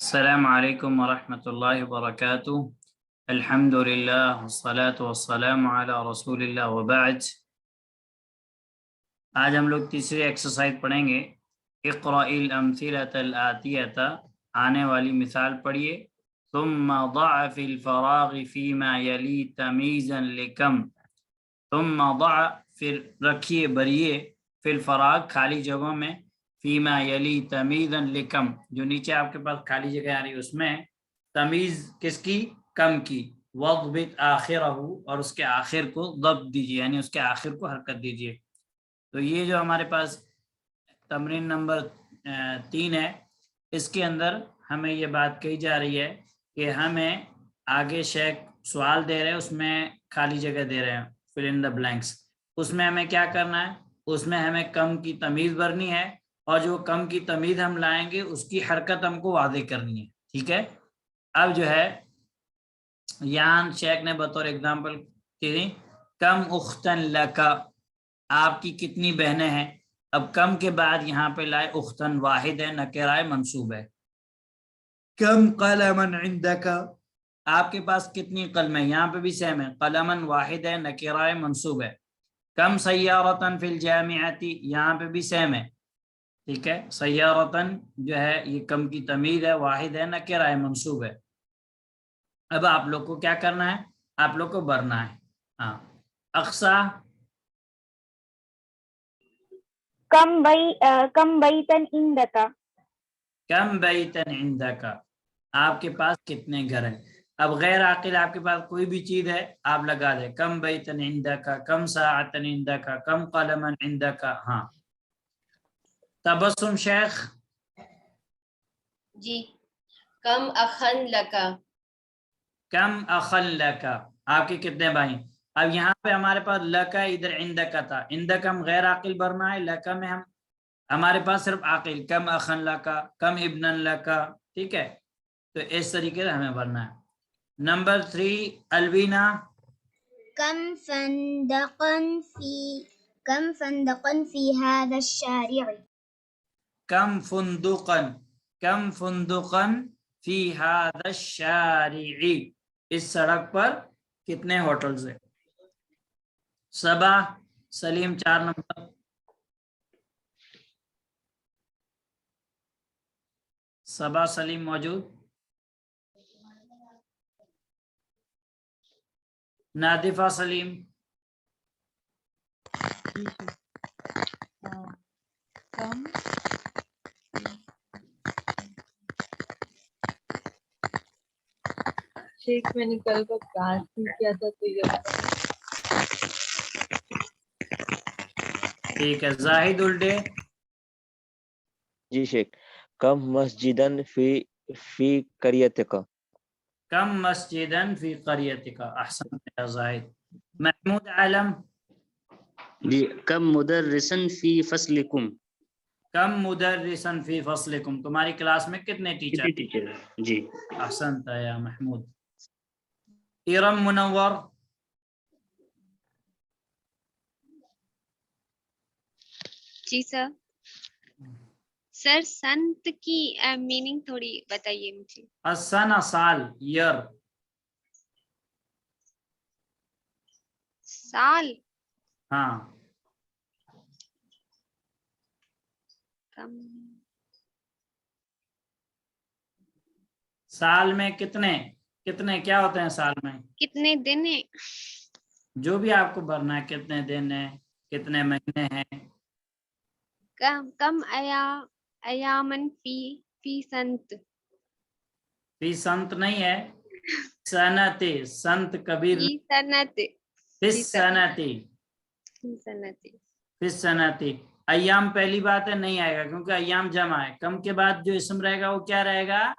السلام علیکم ورحمۃ اللہ وبرکاتہ۔ الحمد للہ والصلاة والسلام علی رسول اللہ وبعد۔ آج ہم لوگ تیسری ایکسرسائز پڑھیں گے۔ اقرأ الامثلۃ الآتیۃ، آنے والی مثال پڑھیے۔ ثم ضع فی الفراغ فیما یلی تمیزا لکم، ثم ضع پھر رکھیے بریے، فی الفراغ خالی جگہوں میں، فیما یلی تمیزا لکم جو نیچے آپ کے پاس خالی جگہ آ رہی ہے اس میں تمیز کس کی؟ کم کی۔ وضبط آخرہ، اور اس کے آخر کو ضبط دیجیے، یعنی اس کے آخر کو حرکت دیجیے۔ تو یہ جو ہمارے پاس تمرین نمبر 3 ہے، اس کے اندر ہمیں یہ بات کہی جا رہی ہے کہ ہمیں آگے شیخ سوال دے رہے ہیں، اس میں خالی جگہ دے رہے ہیں، فل ان دا بلینکس۔ اس میں ہمیں کیا کرنا ہے؟ اس میں ہمیں کم کی تمیز بھرنی ہے، اور جو کم کی تمیز ہم لائیں گے اس کی حرکت ہم کو واضح کرنی ہے، ٹھیک ہے۔ اب جو ہے یہاں شیخ نے بطور اگزامپل کی کم اختن لکا، آپ کی کتنی بہنیں ہیں۔ اب کم کے بعد یہاں پہ لائے اختن واحد ہے، نکرہ منصوب ہے۔ کم قلمن عندک، آپ کے پاس کتنی قلمیں، یہاں پہ بھی سیم ہے، قلمن واحد ہے، نکرہ منصوب ہے۔ کم سیارتن فی الجامعتی، یہاں پہ بھی سیم ہے، ٹھیک ہے۔ سیارتن جو ہے یہ کم کی تمیز ہے، واحد ہے، نکرہ منصوب ہے۔ اب آپ لوگ کو کیا کرنا ہے؟ آپ لوگ کو بھرنا ہے۔ ہاں، اقصا کم بیتن عندک، کم بیتن عندک، آپ کے پاس کتنے گھر ہیں۔ اب غیر عاقل آپ کے پاس کوئی بھی چیز ہے آپ لگا دیں، کم بیتن عندک، کم ساعتن عندک، کم قلمن عندک۔ ہاں، تبسم شیخ جی، کم اخن لکا، کم اخن لکا، آپ کے کتنے بھائی۔ اب یہاں پہ ہمارے پاس لکا ادھر عندک تھا، عندک ہم غیر عاقل بھرنا ہے، لکا میں ہم ہمارے پاس صرف عاقل، کم اخن لکا، کم ابن لکا، ٹھیک ہے۔ تو اس طریقے سے ہمیں بھرنا ہے۔ نمبر 3 الوینا، کم فندقن فی هذا الشارع، کم فندقن، کم فندقن فی هذا الشارع، اس سڑک پر کتنے ہوٹلز ہیں۔ صبا سلیم 4 نمبر، صبا سلیم موجود، نادفہ سلیم، شیخ میں نے کل کا کلاس نہیں کیا تھا تو یہ ٹھیک ہے۔ زاہد الڈے، جی شیخ، کم مسجدن فی قریتک، کم مسجدن فی قریتک، احسن یا زاہد۔ محمود عالم، جی، کم مدرسن فی فصلکم، کم مدرسن فی فصلکم، تمہاری کلاس میں کتنے ٹیچر۔ کتنے ٹیچر ہیں؟ جی، احسنت یا محمود۔ ارم منور، جی سر سنت کی میننگ تھوڑی بتائیے مجھے۔ السنہ سال، ایئر، سال، ہاں، کم سال میں کتنے کتنے کیا ہوتے ہیں سال میں؟ کتنے دن ہیں؟ جو بھی آپ کو بھرنا ہے، کتنے دن ہیں، کتنے مہینے ہیں۔ کم ایامن فی سنت، فی سنت نہیں ہے، سنت، سنت کبیر، فی سنت، فی جی سر، سنت، فی سنت، فی سنت۔ ایام پہلی بات ہے نہیں آئے گا کیونکہ ایام جمع ہے، کم کے بعد جو اسم رہے گا وہ کیا رہے گا؟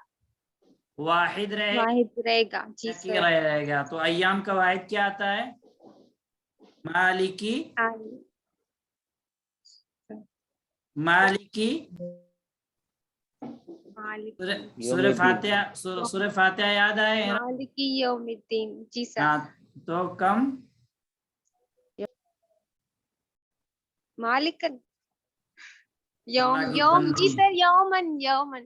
واحد رہے گا، واحد رہے گا، جی سر۔ رہے گا۔ تو ایام کا واحد کیا آتا ہے؟ مالکی، مالکی، سورہ فاتحہ، سورہ فاتحہ یاد آئے؟ مالکی یوم الدین، جی سر۔ ہاں، تو کم مالکن، یوم، جی سر، یومن،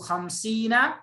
50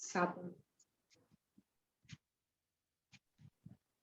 7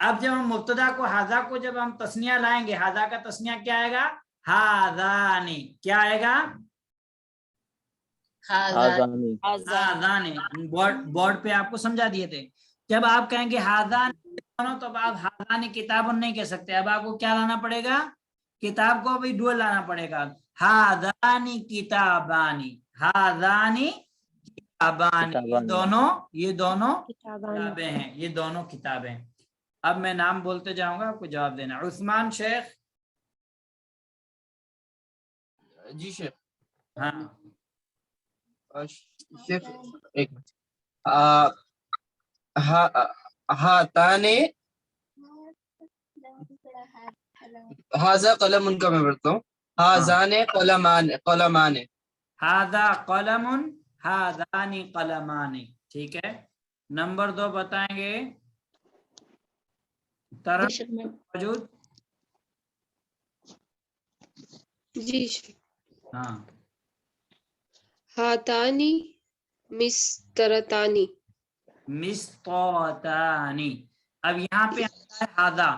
اب جب ہم مبتدا کو ہاذا کو جب ہم تسنیہ لائیں گے, ہاذا کا تسنیہ کیا آئے گا؟ ہاذانی. کیا آئے گا؟ آزانی ہاذانی. بورڈ پہ آپ کو سمجھا دیے تھے. جب آپ کہیں گے ہاذانی تو اب آپ ہاذانی کتابن نہیں کہہ سکتے, اب آپ کو کیا لانا پڑے گا؟ کتاب کو بھی ڈوئل لانا پڑے گا. ہاذانی کتابانی, ہاذانی کتابانی, یہ دونوں کتابیں ہیں, یہ دونوں کتابیں. اب میں نام بولتے جاؤں گا, آپ کو جواب دینا. عثمان شیخ. جی شیخ. ہاں شیخ ایک منٹ. ہاتانے ہاذا قلم ان کا میں پڑھتا ہوں. ہاذان قلمان. ہاذا قلم ہاذانی قلمان. ٹھیک ہے. نمبر 2 بتائیں گے ترن موجود. جی ہاں ہاتانی مسترتانی. مسطرتانی. اب یہاں پہ آتا ہے ہاذا,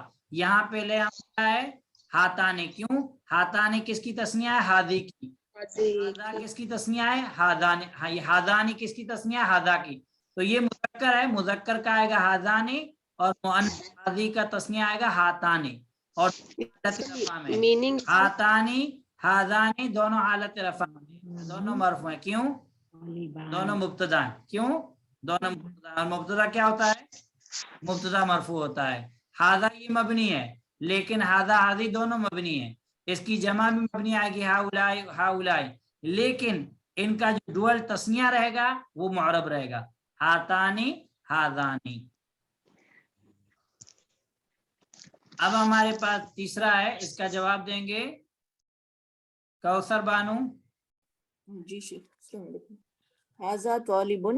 یہاں پہ لے آتا ہے ہاتانے. کیوں؟ ہاتانے کس کی تسنیہ ہے؟ ہاذی کی. ہاذا کس کی تسنیہ ہے؟ ہاذانی. ہاذانی کس کی تسنیہ ہے؟ ہاذا کی. تو یہ مذکر ہے, مذکر کا آئے گا ہاذانی, اور مؤنث ہاذی کا تسنیہ آئے گا ہاتانی. اور میننگ ہاتانی ہاذانی دونوں حالت رفع میں, دونوں مرفوع ہیں. کیوں؟ دونوں مبتدا ہیں. کیوں؟ دونوں مبتدا. اور مبتدا کیا ہوتا ہے؟ مبتدا مرفوع ہوتا ہے. ہاذا یہ مبنی ہے, لیکن ہاذا ہاذی دونوں مبنی ہیں. اس کی جمع بھی مبنی آئے گی ہاؤلائی ہاؤلائی, لیکن ان کا جو ڈوئل تسنیہ رہے گا وہ معرب رہے گا, ہاتانی ہاذانی. اب ہمارے پاس تیسرا ہے, اس کا جواب دیں گے کوثر بانو. جی شیخ السلام علیکم. ہاذا طالبن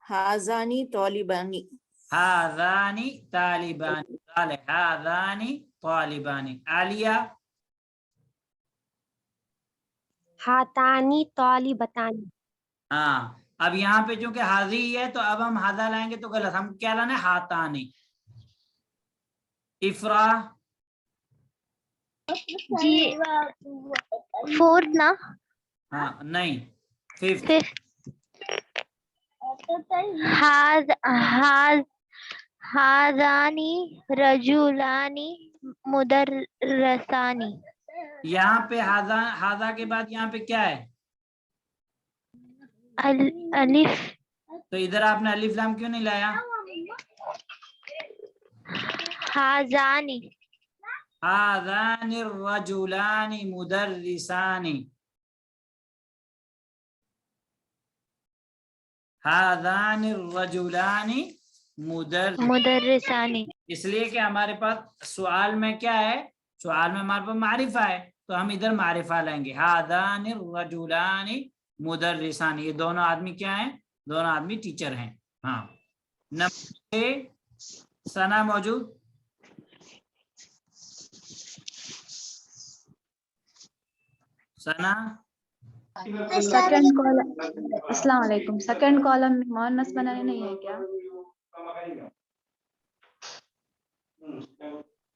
ہاذانی طالبانی. ہاذانی طالبانی. ہاذانی طالبانی. عالیہ. ہاتانی طالبتانی. ہاں اب یہاں پہ چونکہ حاضی ہے تو اب ہم ہاذا لائیں گے تو غلط, ہم کیا لانا ہے؟ ہاتانی. افرا. جی 4 نا. ہاں نہیں 5. ہاذانی رجولانی مدرسانی. یہاں پہ ہاذا کے بعد یہاں پہ کیا ہے؟ الف. تو ادھر آپ نے الف لام کیوں نہیں لایا؟ ہاذانی. هذان الرجلان مدرسان. هذان الرجلان مدرسانی. اس لیے کہ ہمارے پاس سوال میں کیا ہے؟ سوال میں ہمارے پاس معرفہ ہے, تو ہم ادھر معرفہ لیں گے. هذان الرجلان مدرسان. یہ دونوں آدمی کیا ہیں؟ دونوں آدمی ٹیچر ہیں. ہاں. نمبر 6 ثنا موجود. ثنا. Second column. السلام علیکم. سیکنڈ کالم میں مؤنث بنانے نہیں ہے کیا؟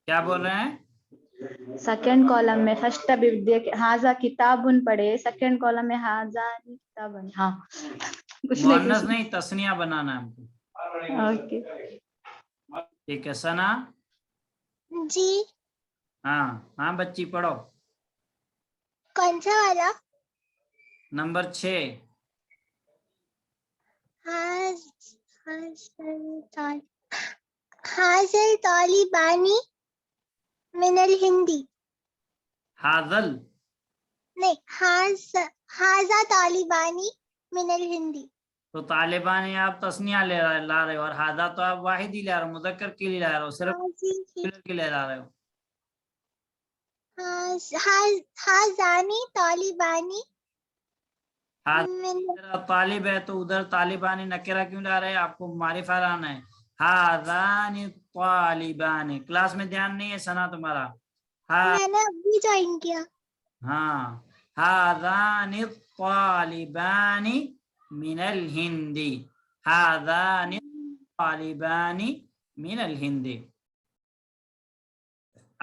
کیا بول رہے ہیں؟ سیکنڈ کالم میں فرسٹ ابھی دیکھ ہاذا کتابن پڑھے, سیکنڈ کالم میں ہاذا کتابن. ہاں کچھ مؤنث نہیں تسنیہ بنانا ہے ہم کو. اوکے ٹھیک ہے. ثنا. جی ہاں ہاں بچی پڑھو. کون سا والا؟ نمبر 6. حاضر طالبانی من الہندی. حاضل. نہیں, حاضا طالبانی من الہندی. تو طالبان آپ تسنیہ لا رہے ہو, اور حاضہ تو آپ واحد ہی لا رہے ہو, مذکر کے لیے لا رہے ہو, صرف کے لیے لا رہے ہو. حاضانی طالبانی طالب ہے تو ادھر طالبانی نکرہ کیوں لا رہے ہیں؟ آپ کو معرفہ لانا ہے. ہاذان طالبان. کلاس میں دھیان نہیں ہے ثنا تمہارا؟ میں نے ابھی جوائن کیا. ہاں ہاذان طالبان من الہند. ہاذان طالبان من الہند.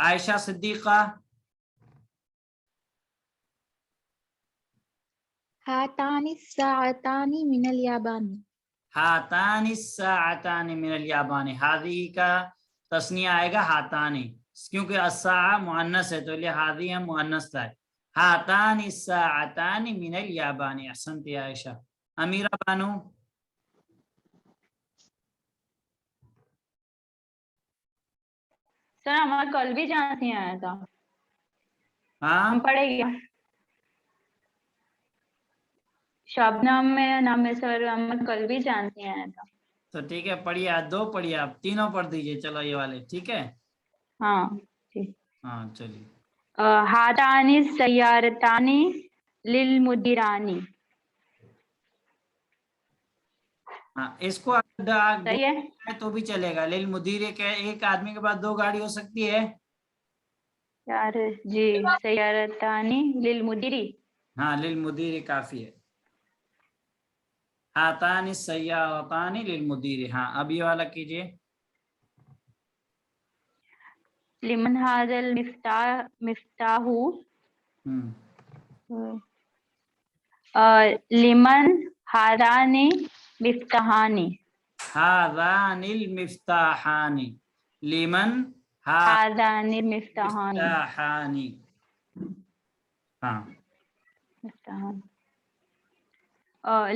عائشہ صدیقہ هاتان الساعتان من اليابان. ہاتان الساعتان من الیابان. ہادی کا تسنیہ آئے گا ہاتانی، کیونکہ الساعہ مؤنث ہے تو لیے ہادی ہم مؤنث ہے. ہاتان الساعتان من الیابان. احسنت یا عائشہ. امیرہ بانو سر ہمارا کل بھی جہاں سے آیا تھا، ہاں ہم پڑھے گیا. شبنم میں نام ہے سر، ہم کل بھی جہاں سے آیا تھا. تو ٹھیک ہے پڑھیے، دو پڑھیے آپ، تینوں پڑھ دیجئے. چلو یہ والے ٹھیک ہے. ہاں ٹھیک. ہاں چلیے. ہاتانی سیارتانی للمدیرانی. ہاں اس کو اگر صحیح ہے. تو بھی چلے گا. للمدیر ایک آدمی کے پاس دو گاڑی ہو سکتی ہے. یار جی سیارتانی للمدیری. ہاں للمدیر کافی ہے. ہاتان السیارتان للمدیر. ہاں اب یہ والا کیجئے. لمن هذا المفتاح لمن هذان مفتاحانی. هذان المفتاحان لمن هذان المفتاحانی. مفتاحان. ہاں مفتاحان.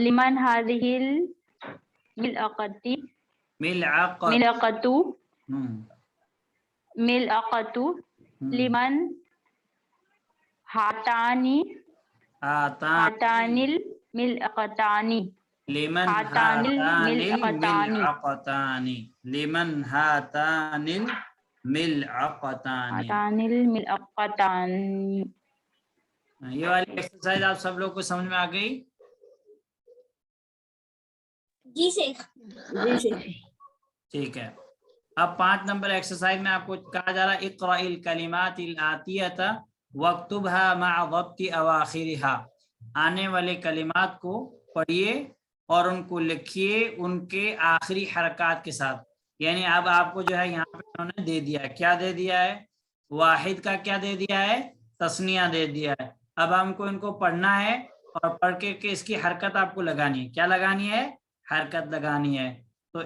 لمن هذه الملعقة ملعقة. ملعقة. لمن هاتانی الملعقتان. لمن هاتان الملعقتان. الملعقتان. لمن هاتان الملعقتان. هاتان الملعقتان. یہ والی ایکسرسائز آپ سب لوگ کو سمجھ میں آ گئی؟ جی شیخ. ٹھیک ہے. اب 5 نمبر ایکسرسائز میں آپ کو کہا جا رہا ہے اقرأ الکلمات الآتیۃ واکتبها مع ضبط اواخرها. آنے والے کلمات کو پڑھیے اور ان کو لکھیے ان کے آخری حرکات کے ساتھ. یعنی اب آپ کو جو ہے یہاں پہ انہوں نے دے دیا ہے، کیا دے دیا ہے؟ واحد کا کیا دے دیا ہے؟ تثنیہ دے دیا ہے. اب ہم کو ان کو پڑھنا ہے اور پڑھ کے اس کی حرکت آپ کو لگانی ہے. کیا لگانی ہے؟ حرکت لگانی ہے. تو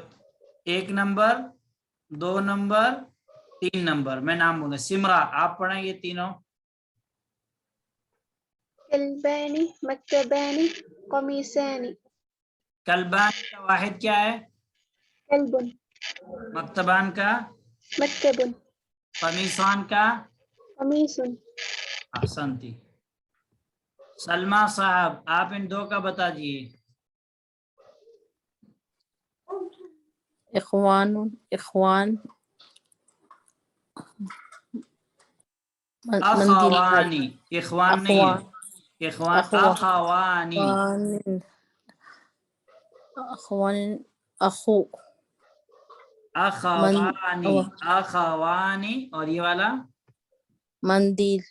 1 نمبر 2 نمبر 3 نمبر میں نام بولوں. سمرا آپ پڑھیں یہ تینوں. کلبانی مکتبانی قمیصانی. کلبان کا واحد کیا ہے؟ کلب. مکتبان کا مکتب. قمیصان کا قمیص. احسنتی. سلمہ صاحب آپ ان 2 کا بتا دیجیے. اخوان اخوانی. اخوان نہیں ہے، اخوان. اخوانی. اخو اخوانی. اخوانی. اور یہ والا مندیل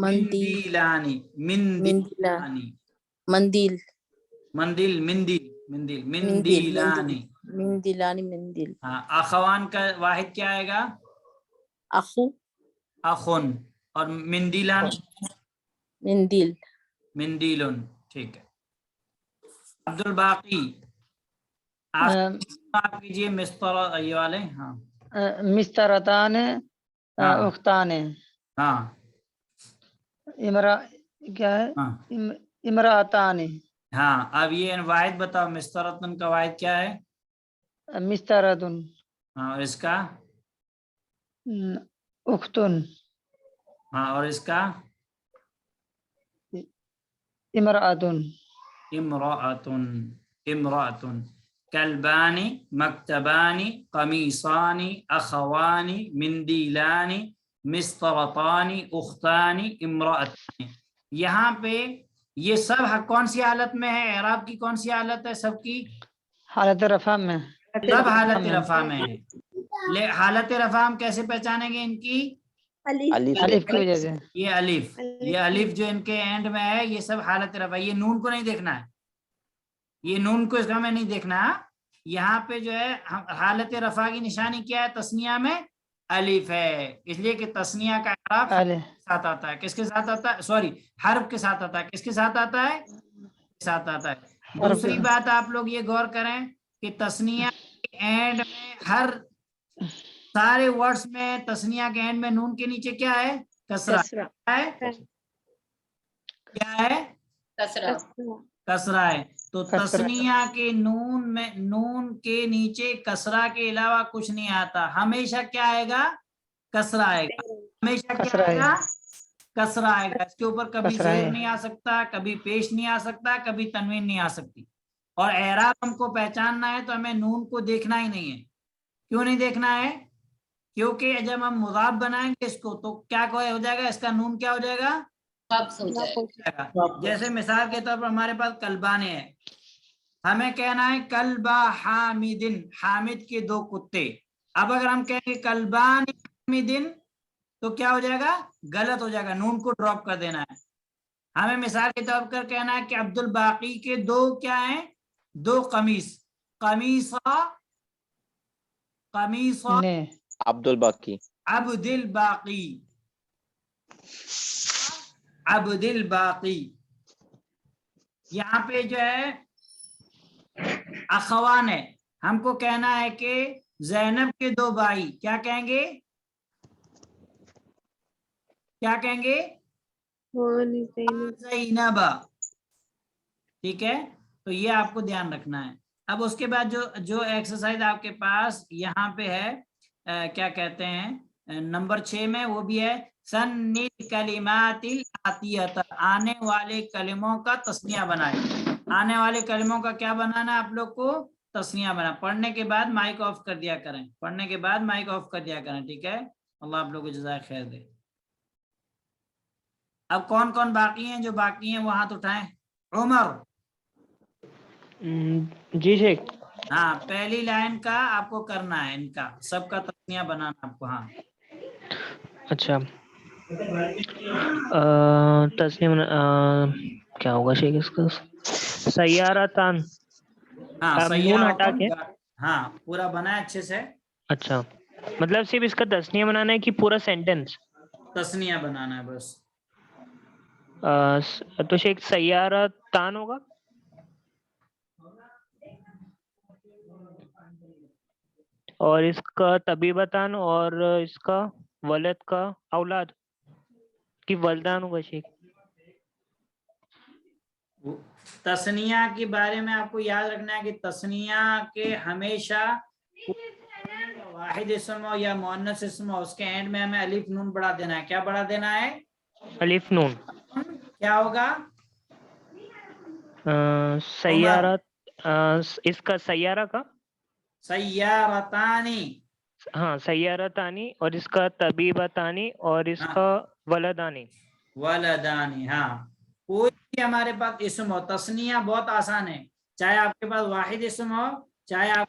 مندیلانی. مندیلانی. مندیل مندیل مندیلانی. مندیل. ہاں اخوان کا واحد کیا آئے گا؟ اخو اخن. اور مندیلان مندیلن. ٹھیک ہے. عبد الباقی آپ کیجئے. مستر یہ والے. ہاں مسترتان اختان. ہاں کیا ہے؟ امراتان. ہاں اب یہ واحد بتاؤ. مسترتن کا واحد کیا ہے؟ مسترتن. ہاں اور اس کا؟ اختن. ہاں اور اس کا؟ امراتن. امراتن. کلبانی مکتبانی قمیصانی اخوانی مندیلانی مسترتانی اختانی امراتانی. یہاں پہ یہ سب کون سی حالت میں ہے؟ اعراب کی کون سی حالت ہے سب کی؟ حالت رفع میں. سب حالت رفع میں ہے. حالت رفع ہم کیسے پہچانیں گے ان کی؟ الف کی وجہ سے. یہ الف جو ان کے اینڈ میں ہے یہ سب حالت رفع. یہ نون کو نہیں دیکھنا ہے، یہ نون کو اس کا میں نہیں دیکھنا. یہاں پہ جو ہے حالت رفع کی نشانی کیا ہے؟ تثنیہ میں الف ہے، اس لیے کہ تسنیہ کا اعراب الف ساتھ آتا ہے. کس کے ساتھ آتا ہے؟ سوری، حرف کے ساتھ آتا ہے. کس کے ساتھ آتا ہے؟ ساتھ آتا ہے. دوسری بات آپ لوگ یہ غور کریں کہ تسنیہ کے اینڈ میں ہر سارے ورڈز میں تسنیہ کے اینڈ میں نون کے نیچے کیا ہے؟ کسرہ. کیا ہے؟ کیا ہے؟ کسرہ ہے. تو تسنیہ کے نون میں نون کے نیچے کسرہ کے علاوہ کچھ نہیں آتا. ہمیشہ کیا آئے گا؟ کسرہ آئے گا. ہمیشہ کیا آئے گا؟ کسرہ آئے گا. اس کے اوپر کبھی زیر نہیں آ سکتا، کبھی پیش نہیں آ سکتا، کبھی تنوین نہیں آ سکتی. اور اعراب ہم کو پہچاننا ہے تو ہمیں نون کو دیکھنا ہی نہیں ہے. کیوں نہیں دیکھنا ہے؟ کیونکہ جب ہم مضاف بنائیں گے اس کو تو کیا ہو جائے گا؟ اس کا نون کیا ہو جائے گا؟ جیسے مثال کے طور پر ہمارے پاس کلبانے ہے، ہمیں کہنا ہے کلبا حامدن، حامد کے دو کتے. اب اگر ہم کہیں گے کلبان حامدن تو کیا ہو جائے گا؟ غلط ہو جائے گا. نون کو ڈراپ کر دینا ہے. ہمیں مثال کے طور پر کہنا ہے کہ عبد الباقی کے دو کیا ہیں؟ دو قمیص. قمیصہ قمیصہ عبد الباقی. عبد الباقی عبد الباقی. یہاں پہ جو ہے اخوان ہے، ہم کو کہنا ہے کہ زینب کے دو بھائی کیا کہیں گے؟ کیا کہیں گے؟ زینب. ٹھیک ہے، تو یہ آپ کو دھیان رکھنا ہے. اب اس کے بعد جو ایکسرسائز آپ کے پاس یہاں پہ ہے، کیا کہتے ہیں نمبر 6 میں، وہ بھی ہے سنی کلمات الاتیۃ، آنے والے کلموں کا تسنیہ بنائے. آنے والے کلموں کا کیا بنانا ہے آپ لوگ کو؟ تسنیہ بنا. پڑھنے کے بعد مائک آف کر دیا کریں. پڑھنے کے بعد مائک آف کر دیا کریں. ٹھیک ہے، اللہ آپ لوگ کو جزائے خیر دے. اب کون کون باقی ہیں؟ جو باقی ہیں وہ ہاتھ اٹھائیں. عمر. جی شیخ. ہاں، پہلی لائن کا آپ کو کرنا ہے، ان کا سب کا تسنیہ بنانا آپ کو. ہاں اچھا، تسنیم کیا ہوگا شیخ اس کا؟ سیارتان. ہاں نون ہٹا کے. ہاں پورا بنا ہے اچھے سے. اچھا، مطلب صرف اس کا تسنیہ بنانا ہے کہ پورا سینٹینس؟ تسنیہ بنانا ہے بس. تو شیخ سیارتان ہوگا. اور اس کا طبیبتان اور اس کا ولد کا اولاد کی ولدان ہوگا شیخ. تسنیہ کے بارے میں آپ کو یاد رکھنا ہے کہ تسنیہ کے ہمیشہ واحد اسم ہو یا مؤنث اسم ہو، اس کے اینڈ میں ہمیں الف نون بڑھا دینا ہے. کیا بڑھا دینا ہے؟ الف نون. کیا ہوگا؟ سیارت. اس کا سیارہ کا سیارتانی. ہاں سیارتانی، اور اس کا طبیبتانی اور اس کا ولدانی. ولدانی. ہاں، کوئی بھی ہمارے پاس اسم ہو، تسنیہ بہت آسان ہے. چاہے آپ کے پاس واحد اسم ہو، چاہے آپ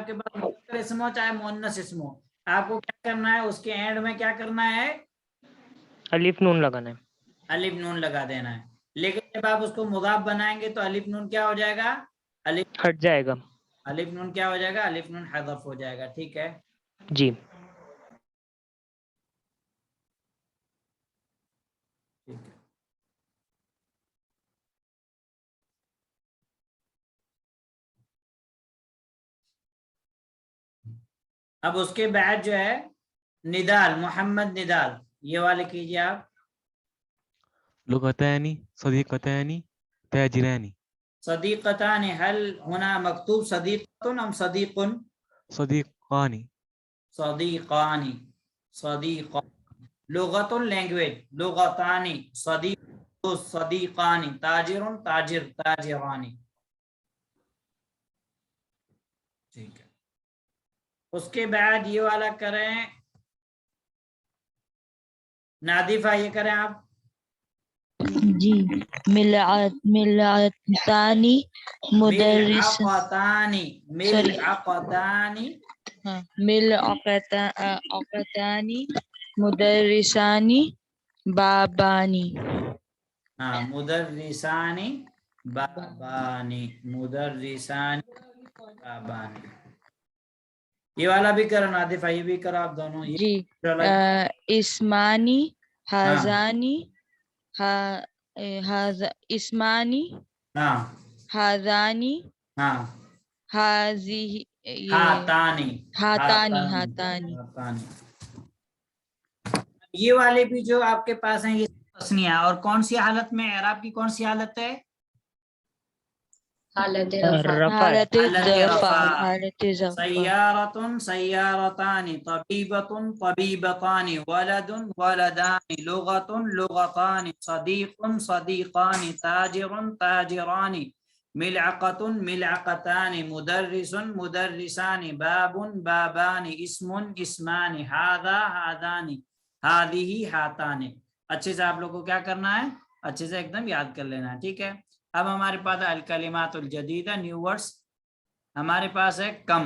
کے پاس مذکر اسم ہو، چاہے مؤنث اسم ہو، آپ کو کیا کرنا ہے؟ اس کے اینڈ میں کیا کرنا ہے؟ الف نون لگانا ہے. الف نون لگا دینا ہے. لیکن جب آپ اس کو مضاف بنائیں گے تو الف نون کیا ہو جائے گا؟ الف ہٹ جائے گا. الف نون کیا ہو جائے گا؟ الف نون حذف ہو جائے گا. ٹھیک ہے جی. ٹھیک ہے. اب اس کے بعد جو ہے ندال، محمد ندال، یہ والے کیجیے آپ. لغتانی صدیقتانی تاجرانی. صدیقتان، هل هنا مکتوب صدیقتن ام صدیقن؟ صدیقانی. صدیقانی. صدیق. لغت لینگویج. لغتانی. صدیق صدیقانی. تاجر تاجر تاجرانی. ٹھیک ہے. اس کے بعد یہ والا کریں نادفہ، یہ کریں آپ. جی. ملعتانی مدرس. ملعقتانی مدرسانی بابانی. ہاں، مدرسانی بابانی. مدرسانی بابانی. یہ والا بھی کرو نادفہ، یہ بھی کرو آپ دونوں. یہ جی اسمانی ہازانی اسمانی ہاں ہازانی ہاں ہازی ہاتانی ہاتانی ہاتانی. یہ والے بھی جو آپ کے پاس ہیں یہ تسنیہ، اور کون سی حالت میں اعراب کی کون سی حالت ہے؟ حالت رفع. رفع. حالت حالت رفع رفع. حالت رفع سیارة سیارتان، طبیبة طبیبتان، ولد ولدان، لغة لغتان، صدیق صدیقان، تاجر تاجران، ملعقة ملعقتان، مدرس مدرسان، باب بابان، اسم اسمان، هذا هذان، هذه هاتان. اچھے سے آپ لوگ کو کیا کرنا ہے؟ اچھے سے ایک دم یاد کر لینا ہے. ٹھیک ہے. اب ہمارے پاس الکلمات الجدیدہ، نیو ورڈز. ہمارے پاس ہے کم.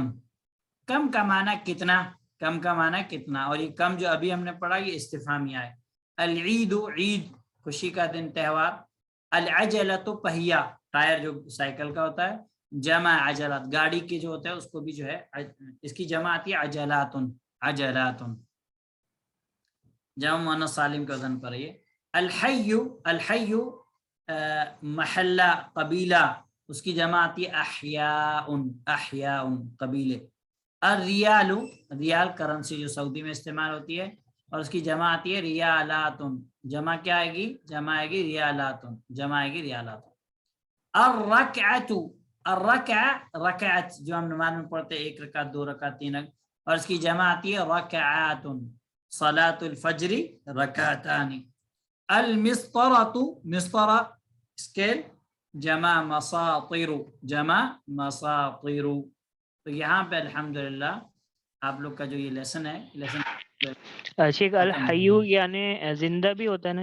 کم کا معنی کتنا، کم کا معنی کتنا، اور یہ کم جو ابھی ہم نے پڑھا یہ استفہامیہ ہے. العید عید خوشی کا دن، تہوار. العجلۃ پہیا ٹائر جو سائیکل کا ہوتا ہے. جمع عجلات گاڑی کی جو ہوتا ہے اس کو بھی جو ہے اس کی جمع آتی ہے عجلات. عجلات جمع مؤنث سالم کے وزن پر. یہ الحی الحی محلہ قبیلہ، اس کی جمع آتی ہے احیاء احیاء قبیلے. الریال ریال کرنسی جو سعودی میں استعمال ہوتی ہے، اور اس کی جمع آتی ہے ریالات. جمع کیا آئے گی؟ جمع آئے گی ریالات. جمع آئے گی ریالات. الرکعۃ الرکع رکعت جو ہم نماز میں پڑھتے ہیں، ایک رکعت دو رکعت تین رکعت، اور اس کی جمع آتی ہے رکعات. صلاۃ الفجر رکعتان. المسطرۃ مسطرہ اسکیل، جمع مساطر جمع مساطر. تو یہاں پہ الحمدللہ آپ لوگ کا جو یہ لیسن ہے، لیسن شیخ الحیو یعنی زندہ بھی ہوتا ہے نا؟